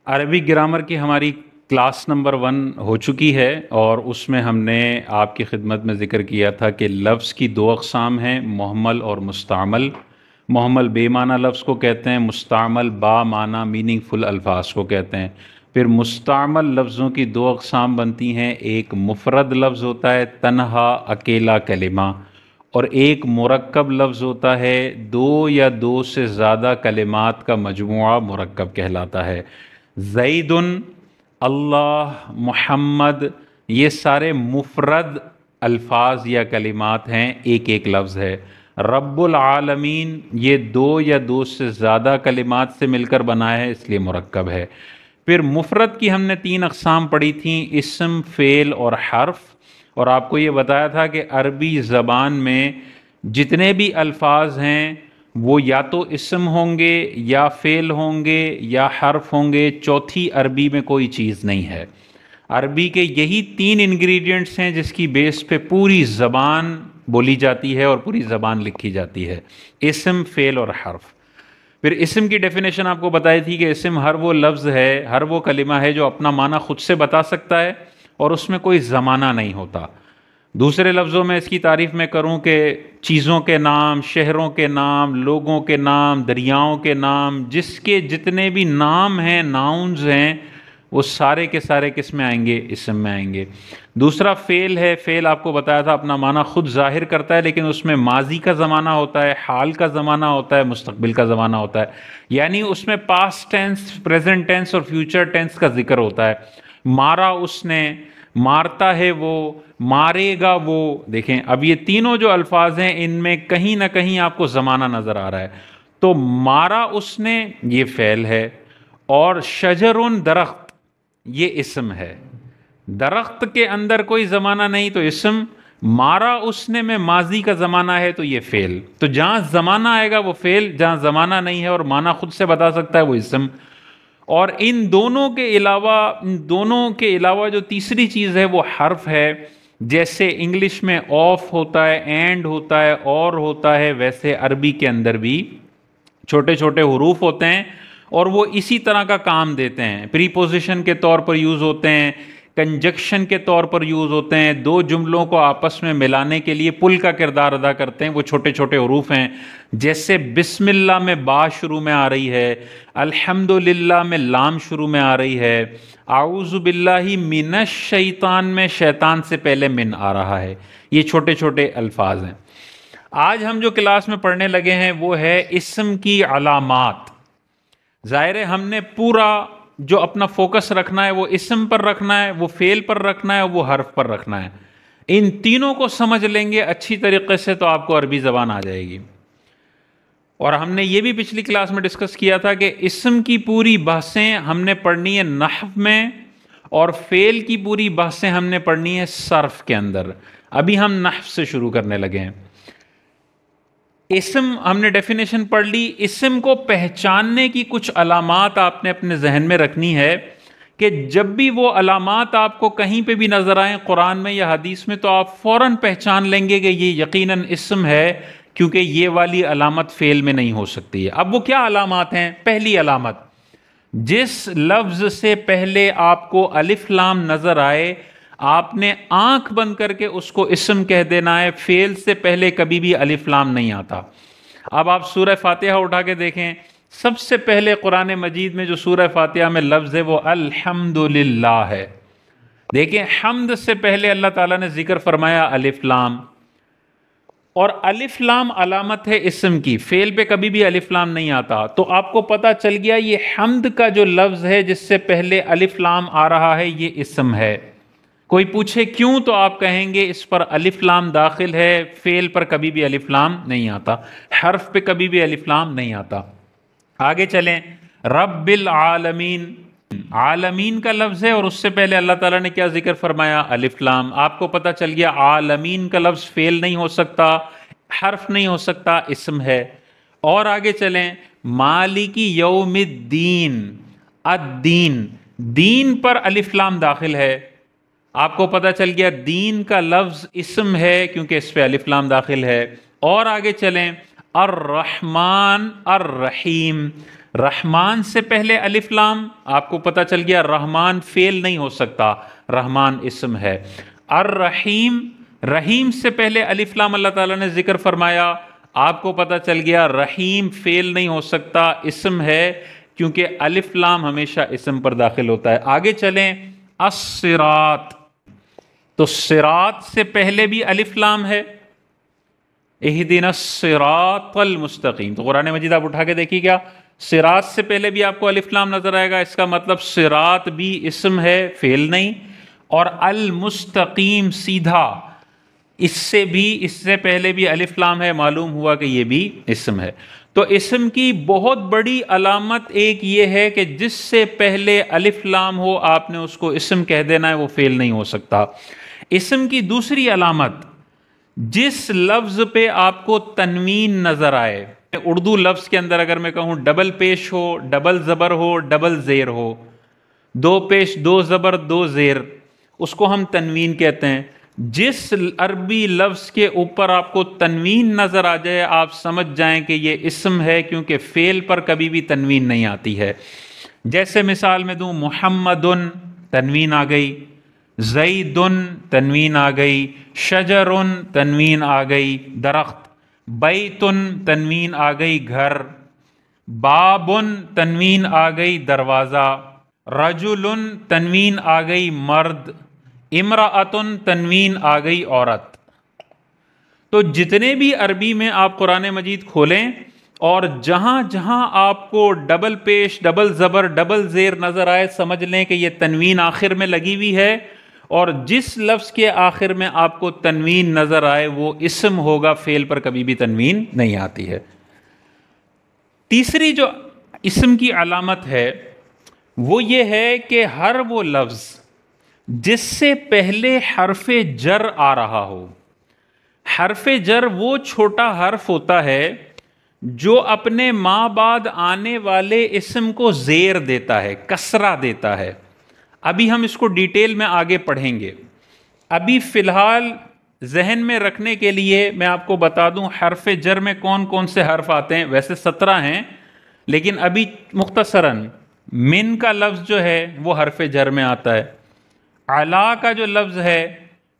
عربی گرامر کی ہماری کلاس نمبر 1 ہو چکی ہے، اور اس میں ہم نے آپ کی خدمت میں ذکر کیا تھا کہ لفظ کی 2 اقسام ہیں، محمل اور مستعمل۔ محمل بے معنی لفظ کو کہتے ہیں، مستعمل با معنی میننگ فل الفاظ کو کہتے ہیں۔ پھر مستعمل لفظوں کی 2 اقسام بنتی ہیں، ایک مفرد لفظ ہوتا ہے تنہا اکیلا کلمہ، اور ایک مرکب لفظ ہوتا ہے 2 یا 2 سے زیادہ کلمات کا مجموعہ مرکب کہلاتا ہے۔ زید، اللہ، محمد، یہ سارے مفرد الفاظ یا کلمات ہیں، ایک ایک لفظ ہے۔ رب العالمین یہ 2 یا 2 سے زیادہ کلمات سے مل کر بنا ہے، اس لیے مرکب ہے۔ پھر مفرد کی ہم نے 3 اقسام پڑھی تھیں، اسم، فعل اور حرف، اور آپ کو یہ بتایا تھا کہ عربی زبان میں جتنے بھی الفاظ ہیں وہ یا تو اسم ہوں گے یا فعل ہوں گے یا حرف ہوں گے، چوتھی عربی میں کوئی چیز نہیں ہے۔ عربی کے یہی 3 انگریڈینٹس ہیں جس کی بیس پہ پوری زبان بولی جاتی ہے اور پوری زبان لکھی جاتی ہے، اسم، فعل اور حرف۔ پھر اسم کی ڈیفینیشن آپ کو بتائی تھی کہ اسم ہر وہ لفظ ہے، ہر وہ کلمہ ہے جو اپنا معنی خود سے بتا سکتا ہے اور اس میں کوئی زمانہ نہیں ہوتا۔ دوسرے لفظوں میں اس کی تعریف میں کروں کہ چیزوں کے نام، شہروں کے نام، لوگوں کے نام، دریاؤں کے نام، جس کے جتنے بھی نام ہیں، ناؤنز ہیں، وہ سارے کے سارے کس میں آئیں گے؟ اسم میں آئیں گے۔ دوسرا فعل ہے، فعل آپ کو بتایا تھا اپنا معنی خود ظاہر کرتا ہے، لیکن اس میں ماضی کا زمانہ ہوتا ہے، حال کا زمانہ ہوتا ہے، مستقبل کا زمانہ ہوتا ہے، یعنی اس میں پاسٹ ٹینس، پریزنٹ ٹینس اور فیوچر ٹینس کا ذکر ہوتا ہے۔ مارا اس نے، مارتا ہے وہ، مارے گا وہ۔ دیکھیں اب یہ تینوں جو الفاظ ہیں ان میں کہیں نہ کہیں آپ کو زمانہ نظر آ رہا ہے۔ تو مارا اس نے یہ فعل ہے، اور شجرن درخت یہ اسم ہے۔ درخت کے اندر کوئی زمانہ نہیں تو اسم، مارا اس نے میں ماضی کا زمانہ ہے تو یہ فعل۔ تو جہاں زمانہ آئے گا وہ فعل، جہاں زمانہ نہیں ہے اور معنی خود سے بتا سکتا ہے وہ اسم۔ اور ان دونوں کے علاوہ جو تیسری چیز ہے وہ حرف ہے۔ جیسے انگلش میں آف ہوتا ہے، اینڈ ہوتا ہے، اور ہوتا ہے، ویسے عربی کے اندر بھی چھوٹے چھوٹے حروف ہوتے ہیں اور وہ اسی طرح کا کام دیتے ہیں۔ پریپوزیشن کے طور پر یوز ہوتے ہیں، کنجکشن کے طور پر یوز ہوتے ہیں، 2 جملوں کو آپس میں ملانے کے لیے پل کا کردار ادا کرتے ہیں۔ وہ چھوٹے چھوٹے حروف ہیں، جیسے بسم اللہ میں با شروع میں آ رہی ہے، الحمدللہ میں لام شروع میں آ رہی ہے، اعوذ باللہ من الشیطان میں شیطان سے پہلے من آ رہا ہے۔ یہ چھوٹے چھوٹے الفاظ ہیں۔ آج ہم جو کلاس میں پڑھنے لگے ہیں وہ ہے اسم کی علامات۔ ظاہر ہے ہم نے پورا جو اپنا فوکس رکھنا ہے وہ اسم پر رکھنا ہے، وہ فعل پر رکھنا ہے، وہ حرف پر رکھنا ہے۔ ان تینوں کو سمجھ لیں گے اچھی طریقے سے تو آپ کو عربی زبان آ جائے گی۔ اور ہم نے یہ بھی پچھلی کلاس میں ڈسکس کیا تھا کہ اسم کی پوری بحثیں ہم نے پڑھنی ہے نحو میں، اور فعل کی پوری بحثیں ہم نے پڑھنی ہے صرف کے اندر۔ ابھی ہم نحو سے شروع کرنے لگے ہیں۔ اسم ہم نے ڈیفینیشن پڑھ لی۔ اسم کو پہچاننے کی کچھ علامات آپ نے اپنے ذہن میں رکھنی ہے کہ جب بھی وہ علامات آپ کو کہیں پہ بھی نظر آئیں قرآن میں یا حدیث میں تو آپ فوراً پہچان لیں گے کہ یہ یقیناً اسم ہے، کیونکہ یہ والی علامت فعل میں نہیں ہو سکتی ہے۔ اب وہ کیا علامات ہیں؟ پہلی علامت، جس لفظ سے پہلے آپ کو الف لام نظر آئے آپ نے آنکھ بند کر کے اس کو اسم کہہ دینا ہے، فعل سے پہلے کبھی بھی الف لام نہیں آتا۔ اب آپ سورہ فاتحہ اٹھا کے دیکھیں، سب سے پہلے قرآن مجید میں جو سورہ فاتحہ میں لفظ ہے وہ الحمدللہ ہے۔ دیکھیں حمد سے پہلے اللہ تعالیٰ نے ذکر فرمایا الف لام، اور الف لام علامت ہے اسم کی، فعل پہ کبھی بھی الف لام نہیں آتا۔ تو آپ کو پتا چل گیا یہ حمد کا جو لفظ ہے جس سے پہلے الف لام آ رہا ہے یہ اسم ہے۔ کوئی پوچھے کیوں تو آپ کہیں گے اس پر الف لام داخل ہے، فعل پر کبھی بھی الف لام نہیں آتا، حرف پہ کبھی بھی الف لام نہیں آتا۔ آگے چلیں، رب العالمین، عالمین کا لفظ ہے اور اس سے پہلے اللہ تعالیٰ نے کیا ذکر فرمایا؟ الف لام۔ آپ کو پتہ چل گیا عالمین کا لفظ فعل نہیں ہو سکتا، حرف نہیں ہو سکتا، اسم ہے۔ اور آگے چلیں، مالکی یوم الدین، الدین، دین پر الف لام داخل ہے۔ آپ کو پتہ چل گیا دین کا لفظ اسم ہے کیونکہ اس پہ الف لام داخل ہے۔ اور آگے چلیں، الرحمن الرحیم، رحمان سے پہلے الف لام، آپ کو پتہ چل گیا رحمان فعل نہیں ہو سکتا، رحمان اسم ہے۔ الرحیم، رحیم سے پہلے الف لام اللہ تعالیٰ نے ذکر فرمایا، آپ کو پتہ چل گیا رحیم فعل نہیں ہو سکتا، اسم ہے، کیونکہ الف لام ہمیشہ اسم پر داخل ہوتا ہے۔ آگے چلیں، الصراط، تو صراط سے پہلے بھی الف لام ہے، اہدنا الصراط المستقیم، تو قرآن مجید آپ اٹھا کے دیکھیے گا، صراط سے پہلے بھی آپ کو الف لام نظر آئے گا، اس کا مطلب صراط بھی اسم ہے، فعل نہیں، اور المستقیم سیدھا، اس سے پہلے بھی الف لام ہے، معلوم ہوا کہ یہ بھی اسم ہے۔ تو اسم کی بہت بڑی علامت ایک یہ ہے کہ جس سے پہلے الف لام ہو آپ نے اس کو اسم کہہ دینا ہے، وہ فعل نہیں ہو سکتا۔ اسم کی دوسری علامت، جس لفظ پہ آپ کو تنوین نظر آئے، اردو لفظ کے اندر اگر میں کہوں ڈبل پیش ہو، ڈبل زبر ہو، ڈبل زیر ہو، دو پیش دو زبر دو زیر، اس کو ہم تنوین کہتے ہیں۔ جس عربی لفظ کے اوپر آپ کو تنوین نظر آ جائے آپ سمجھ جائیں کہ یہ اسم ہے، کیونکہ فعل پر کبھی بھی تنوین نہیں آتی ہے۔ جیسے مثال میں دوں، محمدن تنوین آ گئی، زیدن تنوین آ گئی، شجرن تنوین آ گئی درخت، بیتن تنوین آ گئی گھر، بابن تنوین آ گئی دروازہ، رجلن تنوین آ گئی مرد، امرأتن تنوین آ گئی عورت۔ تو جتنے بھی عربی میں آپ قرآن مجید کھولیں اور جہاں جہاں آپ کو ڈبل پیش، ڈبل زبر، ڈبل زیر نظر آئے، سمجھ لیں کہ یہ تنوین آخر میں لگی ہوئی ہے، اور جس لفظ کے آخر میں آپ کو تنوین نظر آئے وہ اسم ہوگا، فعل پر کبھی بھی تنوین نہیں آتی ہے۔ تیسری جو اسم کی علامت ہے وہ یہ ہے کہ ہر وہ لفظ جس سے پہلے حرف جر آ رہا ہو، حرف جر وہ چھوٹا حرف ہوتا ہے جو اپنے ماں بعد آنے والے اسم کو زیر دیتا ہے، کسرہ دیتا ہے۔ ابھی ہم اس کو ڈیٹیل میں آگے پڑھیں گے، ابھی فی الحال ذہن میں رکھنے کے لیے میں آپ کو بتا دوں حرف جر میں کون کون سے حرف آتے ہیں۔ ویسے 17 ہیں، لیکن ابھی مختصراً من کا لفظ جو ہے وہ حرف جر میں آتا ہے، علا کا جو لفظ ہے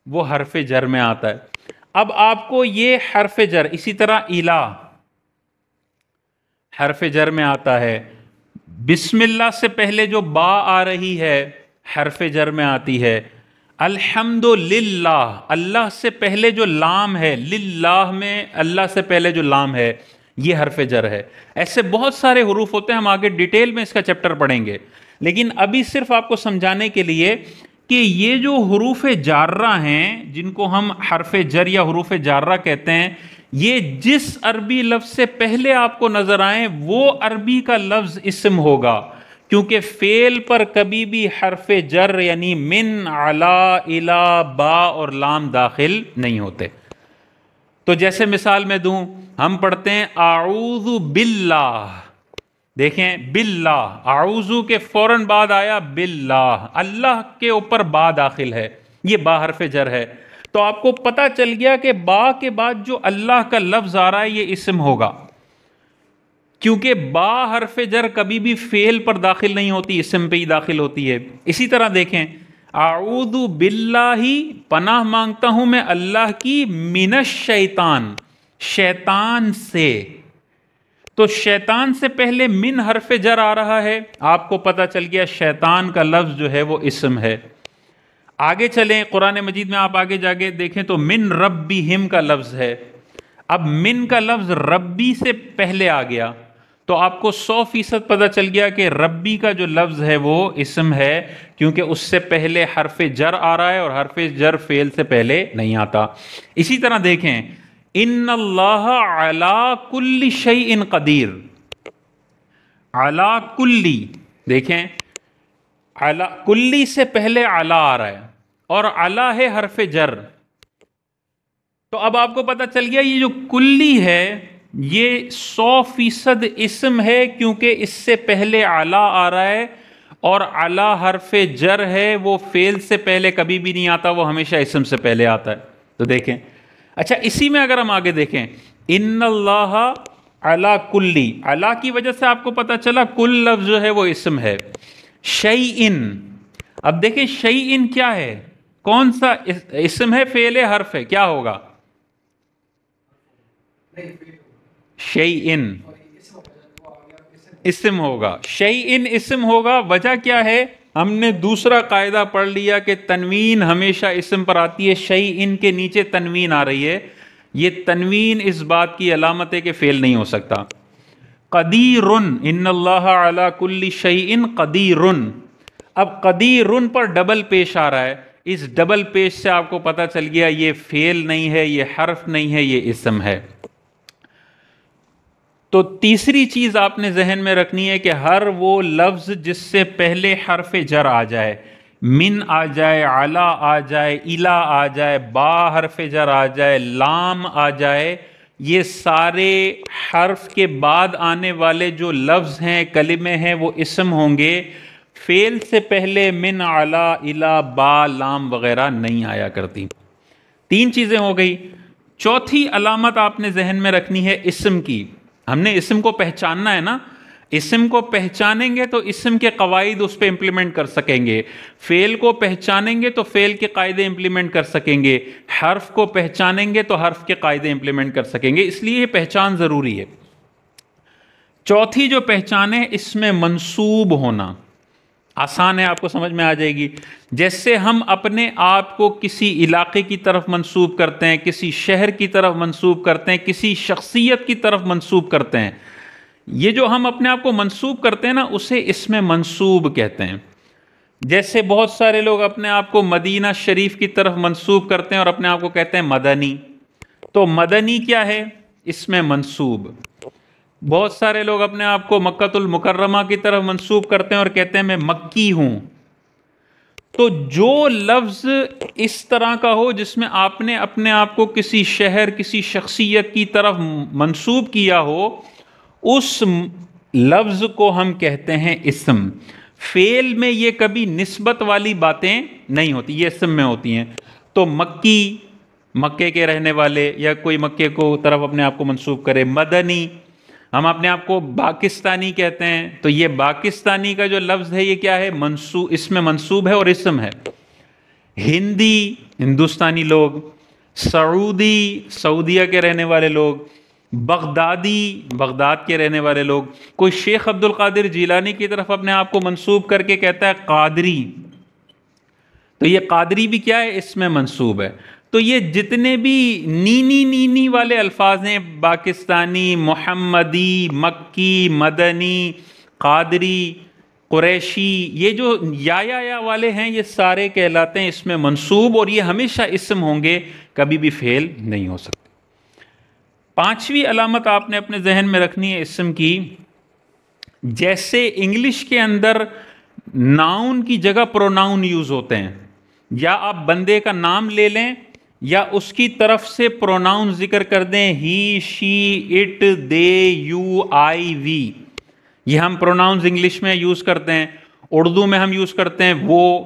وہ حرف جر میں آتا ہے۔ اب آپ کو یہ حرف جر، اسی طرح الہ حرف جر میں آتا ہے، بسم اللہ سے پہلے جو با آ رہی ہے حرف جر میں آتی ہے، الحمدللہ اللہ سے پہلے جو لام ہے، للہ میں اللہ سے پہلے جو لام ہے یہ حرف جر ہے۔ ایسے بہت سارے حروف ہوتے ہیں، ہم آگے ڈیٹیل میں اس کا چیپٹر پڑھیں گے، لیکن ابھی صرف آپ کو سمجھانے کے لیے کہ یہ جو حروف جارہ ہیں جن کو ہم حرف جر یا حروف جارہ کہتے ہیں، یہ جس عربی لفظ سے پہلے آپ کو نظر آئیں وہ عربی کا لفظ اسم ہوگا، کیونکہ فعل پر کبھی بھی حرف جر یعنی من، علا، الی، با اور لام داخل نہیں ہوتے۔ تو جیسے مثال میں دوں، ہم پڑھتے ہیں اعوذ باللہ، دیکھیں باللہ، اعوذ کے فوراً بعد آیا باللہ، اللہ کے اوپر با داخل ہے، یہ با حرف جر ہے۔ تو آپ کو پتہ چل گیا کہ با کے بعد جو اللہ کا لفظ آ رہا ہے یہ اسم ہوگا، کیونکہ با حرف جر کبھی بھی فعل پر داخل نہیں ہوتی، اسم پہ ہی داخل ہوتی ہے۔ اسی طرح دیکھیں، اعوذ باللہ، پناہ مانگتا ہوں میں اللہ کی، من الشیطان، شیطان سے، تو شیطان سے پہلے من حرف جر آ رہا ہے، آپ کو پتہ چل گیا شیطان کا لفظ جو ہے وہ اسم ہے۔ آگے چلیں قرآن مجید میں، آپ آگے جا کے دیکھیں تو من ربہم کا لفظ ہے، اب من کا لفظ ربی سے پہلے آ گیا تو آپ کو 100% پتہ چل گیا کہ ربی کا جو لفظ ہے وہ اسم ہے، کیونکہ اس سے پہلے حرف جر آ رہا ہے اور حرف جر فعل سے پہلے نہیں آتا۔ اسی طرح دیکھیں، ان اللہ علی کل شیء قدیر، علی کلی، دیکھیں علی کلی سے پہلے علی آ رہا ہے اور علی ہے حرف جر، تو اب آپ کو پتہ چل گیا یہ جو کلی ہے یہ 100% اسم ہے، کیونکہ اس سے پہلے علی آ رہا ہے اور علی حرف جر ہے، وہ فعل سے پہلے کبھی بھی نہیں آتا، وہ ہمیشہ اسم سے پہلے آتا ہے۔ تو دیکھیں، اچھا اسی میں اگر ہم آگے دیکھیں، ان اللہ علا کلی، علا کی وجہ سے آپ کو پتہ چلا کل لفظ جو ہے وہ اسم ہے. شیئن، اب دیکھیں شیئن کیا ہے، کون سا اسم ہے، فعل ہے، حرف ہے، کیا ہوگا؟ شیئن اسم ہوگا، شیئن اسم ہوگا. وجہ کیا ہے؟ ہم نے دوسرا قاعدہ پڑھ لیا کہ تنوین ہمیشہ اسم پر آتی ہے. شیئن کے نیچے تنوین آ رہی ہے، یہ تنوین اس بات کی علامت ہے کہ فعل نہیں ہو سکتا. قدیر، ان اللہ علی کل شیء قدیر. اب قدیر پر ڈبل پیش آ رہا ہے، اس ڈبل پیش سے آپ کو پتہ چل گیا یہ فعل نہیں ہے، یہ حرف نہیں ہے، یہ اسم ہے. تو تیسری چیز آپ نے ذہن میں رکھنی ہے کہ ہر وہ لفظ جس سے پہلے حرف جر آ جائے، من آ جائے، علا آ جائے، الا آ جائے، با حرف جر آ جائے، لام آ جائے، یہ سارے حرف کے بعد آنے والے جو لفظ ہیں، کلمے ہیں، وہ اسم ہوں گے. فعل سے پہلے من، علا، الا، با، لام وغیرہ نہیں آیا کرتی. تین چیزیں ہو گئی. چوتھی علامت آپ نے ذہن میں رکھنی ہے اسم کی. ہم نے اسم کو پہچاننا ہے نا، اسم کو پہچانیں گے تو اسم کے قواعد اس پہ امپلیمنٹ کر سکیں گے. فعل کو پہچانیں گے تو فعل کے قاعدے امپلیمنٹ کر سکیں گے. حرف کو پہچانیں گے تو حرف کے قاعدے امپلیمنٹ کر سکیں گے. اس لیے یہ پہچان ضروری ہے. چوتھی جو پہچان ہے اس میں منسوب ہونا. آسان ہے، آپ کو سمجھ میں آ جائے گی. جیسے ہم اپنے آپ کو کسی علاقے کی طرف منسوب کرتے ہیں، کسی شہر کی طرف منسوب کرتے ہیں، کسی شخصیت کی طرف منسوب کرتے ہیں، یہ جو ہم اپنے آپ کو منسوب کرتے ہیں نا، اسے اسم منسوب کہتے ہیں. جیسے بہت سارے لوگ اپنے آپ کو مدینہ شریف کی طرف منسوب کرتے ہیں اور اپنے آپ کو کہتے ہیں مدنی. تو مدنی کیا ہے؟ اسم منسوب. بہت سارے لوگ اپنے آپ کو مکۃ المکرمہ کی طرف منسوب کرتے ہیں اور کہتے ہیں میں مکی ہوں. تو جو لفظ اس طرح کا ہو جس میں آپ نے اپنے آپ کو کسی شہر، کسی شخصیت کی طرف منسوب کیا ہو، اس لفظ کو ہم کہتے ہیں اسم. فعل میں یہ کبھی نسبت والی باتیں نہیں ہوتی، یہ اسم میں ہوتی ہیں. تو مکی، مکے کے رہنے والے، یا کوئی مکے کو طرف اپنے آپ کو منسوب کرے. مدنی، ہم اپنے آپ کو پاکستانی کہتے ہیں، تو یہ پاکستانی کا جو لفظ ہے یہ کیا ہے؟ منسوب، اس میں منسوب ہے اور اسم ہے. ہندی، ہندوستانی لوگ. سعودی، سعودیہ کے رہنے والے لوگ. بغدادی، بغداد کے رہنے والے لوگ. کوئی شیخ عبد القادر جیلانی کی طرف اپنے آپ کو منسوب کر کے کہتا ہے قادری، تو یہ قادری بھی کیا ہے؟ اس میں منسوب ہے. تو یہ جتنے بھی نینی والے الفاظ ہیں، پاکستانی، محمدی، مکی، مدنی، قادری، قریشی، یہ جو یا والے ہیں، یہ سارے کہلاتے ہیں اس میں منسوب، اور یہ ہمیشہ اسم ہوں گے، کبھی بھی فعل نہیں ہو سکتے. پانچویں علامت آپ نے اپنے ذہن میں رکھنی ہے اسم کی. جیسے انگلش کے اندر ناؤن کی جگہ پروناؤن یوز ہوتے ہیں، یا آپ بندے کا نام لے لیں یا اس کی طرف سے پروناؤن ذکر کر دیں، ہی، شی، اٹ، دے، یو، آئی، وی. یہ ہم پروناؤنز انگلش میں یوز کرتے ہیں. اردو میں ہم یوز کرتے ہیں وہ،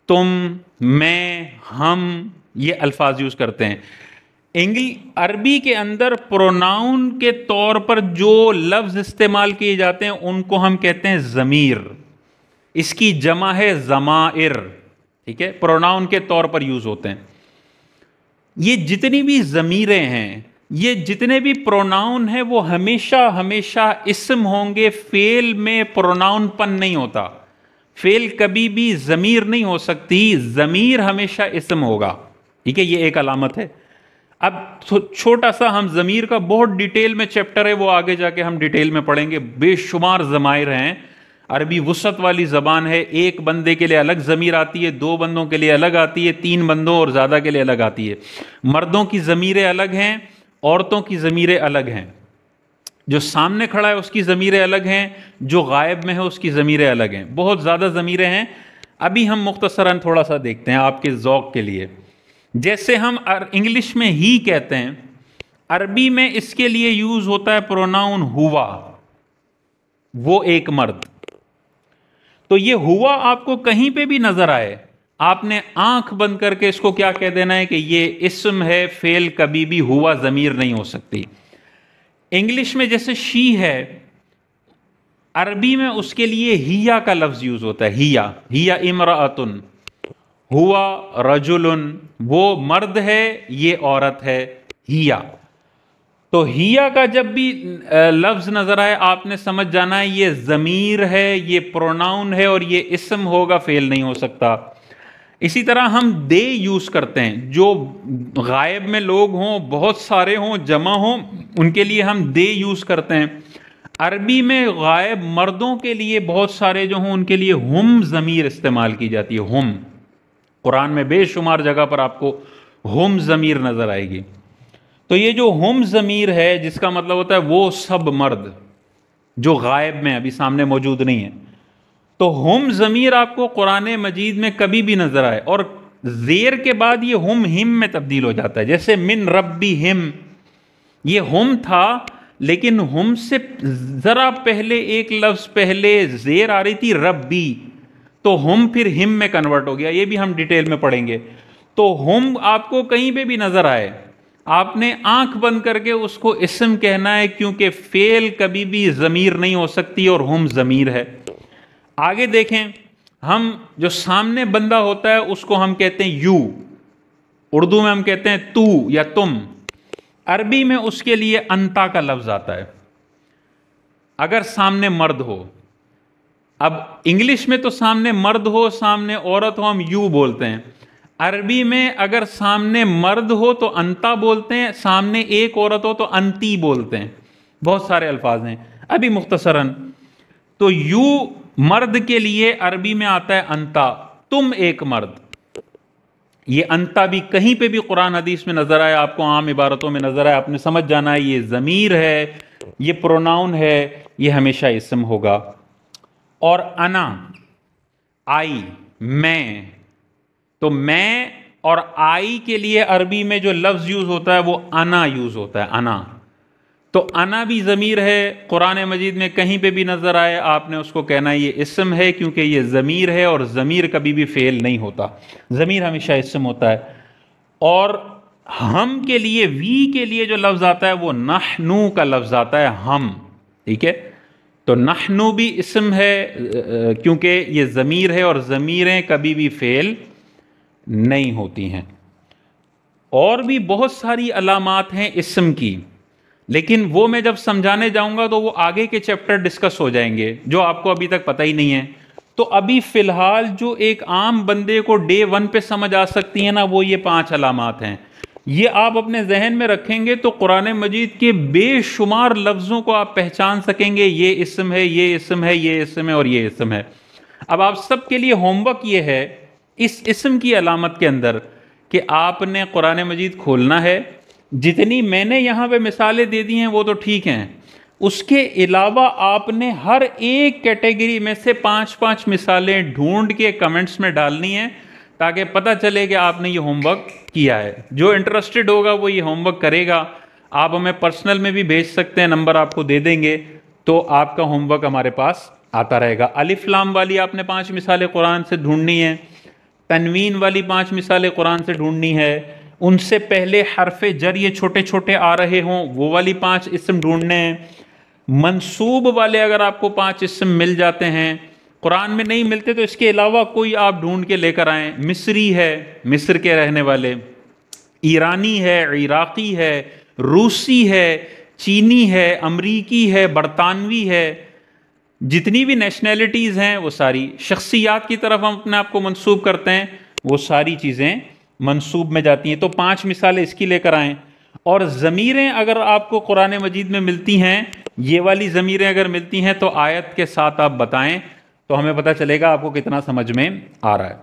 تم، میں، ہم، یہ الفاظ یوز کرتے ہیں. عربی کے اندر پروناؤن کے طور پر جو لفظ استعمال کیے جاتے ہیں ان کو ہم کہتے ہیں ضمیر. اس کی جمع ہے ضمائر. ٹھیک ہے، پروناؤن کے طور پر یوز ہوتے ہیں. یہ جتنی بھی ضمیریں ہیں، یہ جتنے بھی پروناؤن ہیں، وہ ہمیشہ اسم ہوں گے. فعل میں پروناؤن پن نہیں ہوتا، فعل کبھی بھی ضمیر نہیں ہو سکتی، ضمیر ہمیشہ اسم ہوگا. ٹھیک ہے، یہ ایک علامت ہے. اب چھوٹا سا ہم ضمیر کا بہت ڈیٹیل میں چیپٹر ہے، وہ آگے جا کے ہم ڈیٹیل میں پڑھیں گے. بے شمار ضمائر ہیں. عربی وسعت والی زبان ہے. ایک بندے کے لیے الگ ضمیر آتی ہے، دو بندوں کے لیے الگ آتی ہے، تین بندوں اور زیادہ کے لیے الگ آتی ہے. مردوں کی ضمیریں الگ ہیں، عورتوں کی ضمیریں الگ ہیں. جو سامنے کھڑا ہے اس کی ضمیریں الگ ہیں، جو غائب میں ہے اس کی ضمیریں الگ ہیں. بہت زیادہ ضمیریں ہیں. ابھی ہم مختصراً تھوڑا سا دیکھتے ہیں آپ کے ذوق کے لیے. جیسے ہم انگلش میں ہی کہتے ہیں، عربی میں اس کے لیے یوز ہوتا ہے پروناؤن ہوا، وہ ایک مرد. تو یہ ہوا آپ کو کہیں پہ بھی نظر آئے، آپ نے آنکھ بند کر کے اس کو کیا کہہ دینا ہے کہ یہ اسم ہے. فعل کبھی بھی ہوا ضمیر نہیں ہو سکتی. انگلش میں جیسے شی ہے، عربی میں اس کے لیے ہیا کا لفظ یوز ہوتا ہے، ہیا امرأتن، ہوا رجلن، وہ مرد ہے یہ عورت ہے، ہیا۔ تو ہیا کا جب بھی لفظ نظر آئے آپ نے سمجھ جانا ہے یہ ضمیر ہے، یہ پروناؤن ہے، اور یہ اسم ہوگا، فعل نہیں ہو سکتا۔ اسی طرح ہم دے یوز کرتے ہیں، جو غائب میں لوگ ہوں، بہت سارے ہوں، جمع ہوں، ان کے لیے ہم دے یوز کرتے ہیں۔ عربی میں غائب مردوں کے لیے بہت سارے جو ہوں ان کے لیے ہم ضمیر استعمال کی جاتی ہے، ہم۔ قرآن میں بے شمار جگہ پر آپ کو ہم ضمیر نظر آئے گی۔ تو یہ جو ہم ضمیر ہے جس کا مطلب ہوتا ہے وہ سب مرد جو غائب میں ابھی سامنے موجود نہیں ہیں، تو ہم ضمیر آپ کو قرآن مجید میں کبھی بھی نظر آئے اور زیر کے بعد یہ ہم میں تبدیل ہو جاتا ہے، جیسے من ربی ہم، یہ ہم تھا لیکن ہم سے ذرا پہلے ایک لفظ پہلے زیر آ رہی تھی ربی، تو ہم پھر ہم میں کنورٹ ہو گیا، یہ بھی ہم ڈیٹیل میں پڑھیں گے۔ تو ہم آپ کو کہیں پہ بھی نظر آئے آپ نے آنکھ بند کر کے اس کو اسم کہنا ہے، کیونکہ فعل کبھی بھی ضمیر نہیں ہو سکتی اور ہم ضمیر ہے۔ آگے دیکھیں، ہم جو سامنے بندہ ہوتا ہے اس کو ہم کہتے ہیں یو، اردو میں ہم کہتے ہیں تو یا تم، عربی میں اس کے لیے انتا کا لفظ آتا ہے اگر سامنے مرد ہو۔ اب انگلش میں تو سامنے مرد ہو سامنے عورت ہو ہم یو بولتے ہیں، عربی میں اگر سامنے مرد ہو تو انتا بولتے ہیں، سامنے ایک عورت ہو تو انتی بولتے ہیں۔ بہت سارے الفاظ ہیں، ابھی مختصراً تو یو مرد کے لیے عربی میں آتا ہے انتا، تم ایک مرد۔ یہ انتا بھی کہیں پہ بھی قرآن حدیث میں نظر آئے، آپ کو عام عبارتوں میں نظر آئے، آپ نے سمجھ جانا ہے یہ ضمیر ہے، یہ پروناؤن ہے، یہ ہمیشہ اسم ہوگا۔ اور انا، آئی، میں، تو میں اور آئی کے لیے عربی میں جو لفظ یوز ہوتا ہے وہ انا یوز ہوتا ہے، انا۔ تو انا بھی ضمیر ہے، قرآن مجید میں کہیں پہ بھی نظر آئے آپ نے اس کو کہنا ہے یہ اسم ہے، کیونکہ یہ ضمیر ہے اور ضمیر کبھی بھی فعل نہیں ہوتا، ضمیر ہمیشہ اسم ہوتا ہے۔ اور ہم کے لیے، وی کے لیے جو لفظ آتا ہے وہ نحنو کا لفظ آتا ہے، ہم، ٹھیک ہے۔ تو نحنو بھی اسم ہے کیونکہ یہ ضمیر ہے اور ضمیریں کبھی بھی فعل نہیں ہوتی ہیں۔ اور بھی بہت ساری علامات ہیں اسم کی، لیکن وہ میں جب سمجھانے جاؤں گا تو وہ آگے کے چیپٹر ڈسکس ہو جائیں گے جو آپ کو ابھی تک پتہ ہی نہیں ہے۔ تو ابھی فی الحال جو ایک عام بندے کو ڈے 1 پہ سمجھ آ سکتی ہیں نا، وہ یہ 5 علامات ہیں۔ یہ آپ اپنے ذہن میں رکھیں گے تو قرآن مجید کے بے شمار لفظوں کو آپ پہچان سکیں گے، یہ اسم ہے، یہ اسم ہے، یہ اسم ہے اور یہ اسم ہے۔ اب آپ سب کے لیے ہوم ورک یہ ہے اس اسم کی علامت کے اندر کہ آپ نے قرآن مجید کھولنا ہے، جتنی میں نے یہاں پہ مثالیں دے دی ہیں وہ تو ٹھیک ہیں، اس کے علاوہ آپ نے ہر ایک کیٹیگری میں سے 5 مثالیں ڈھونڈ کے کمنٹس میں ڈالنی ہیں تاکہ پتہ چلے کہ آپ نے یہ ہوم ورک کیا ہے۔ جو انٹرسٹڈ ہوگا وہ یہ ہوم ورک کرے گا، آپ ہمیں پرسنل میں بھی بھیج سکتے ہیں، نمبر آپ کو دے دیں گے تو آپ کا ہوم ورک ہمارے پاس آتا رہے گا۔ الف لام والی آپ نے 5 مثالیں قرآن سے ڈھونڈنی ہیں، تنوین والی 5 مثالیں قرآن سے ڈھونڈنی ہے، ان سے پہلے حرف جر یہ چھوٹے چھوٹے آ رہے ہوں وہ والی 5 اسم ڈھونڈنے ہیں، منصوب والے اگر آپ کو 5 اسم مل جاتے ہیں، قرآن میں نہیں ملتے تو اس کے علاوہ کوئی آپ ڈھونڈ کے لے کر آئیں۔ مصری ہے، مصر کے رہنے والے، ایرانی ہے، عراقی ہے، روسی ہے، چینی ہے، امریکی ہے، برطانوی ہے، جتنی بھی نیشنلٹیز ہیں وہ ساری، شخصیات کی طرف ہم اپنے آپ کو منسوب کرتے ہیں وہ ساری چیزیں منسوب میں جاتی ہیں۔ تو 5 مثالیں اس کی لے کر آئیں۔ اور ضمیریں اگر آپ کو قرآن مجید میں ملتی ہیں، یہ والی ضمیریں اگر ملتی ہیں تو آیت کے ساتھ آپ بتائیں تو ہمیں پتہ چلے گا آپ کو کتنا سمجھ میں آ رہا ہے۔